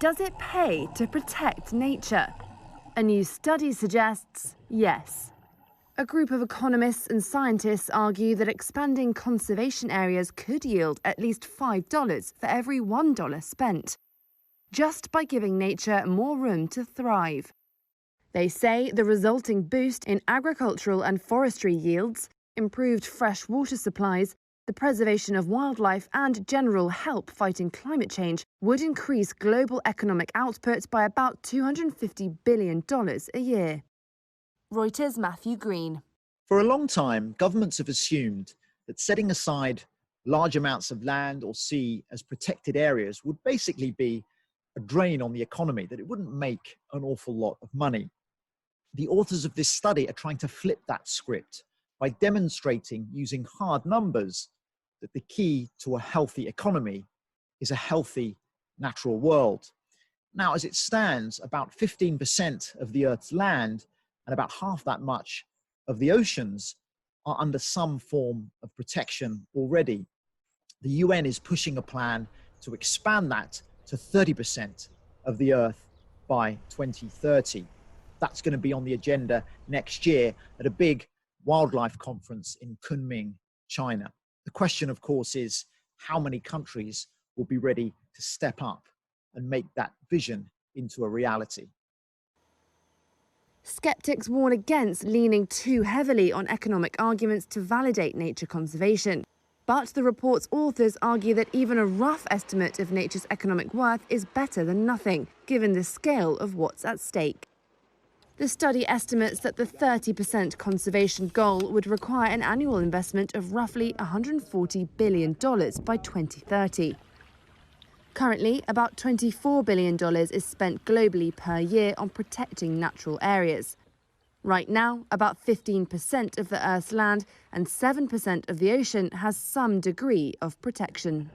Does it pay to protect nature? A new study suggests yes. A group of economists and scientists argue that expanding conservation areas could yield at least $5 for every $1 spent, just by giving nature more room to thrive. They say the resulting boost in agricultural and forestry yields, improved fresh water supplies, the preservation of wildlife and general help fighting climate change would increase global economic output by about $250 billion a year. Reuters Matthew Green. For a long time, governments have assumed that setting aside large amounts of land or sea as protected areas would basically be a drain on the economy, that it wouldn't make an awful lot of money. The authors of this study are trying to flip that script by demonstrating using hard numbers that the key to a healthy economy is a healthy natural world. Now, as it stands, about 15% of the Earth's land and about half that much of the oceans are under some form of protection already. The UN is pushing a plan to expand that to 30% of the Earth by 2030. That's going to be on the agenda next year at a big wildlife conference in Kunming, China. The question, of course, is how many countries will be ready to step up and make that vision into a reality. Skeptics warn against leaning too heavily on economic arguments to validate nature conservation. But the report's authors argue that even a rough estimate of nature's economic worth is better than nothing, given the scale of what's at stake. The study estimates that the 30% conservation goal would require an annual investment of roughly $140 billion by 2030. Currently, about $24 billion is spent globally per year on protecting natural areas. Right now, about 15% of the Earth's land and 7% of the ocean has some degree of protection.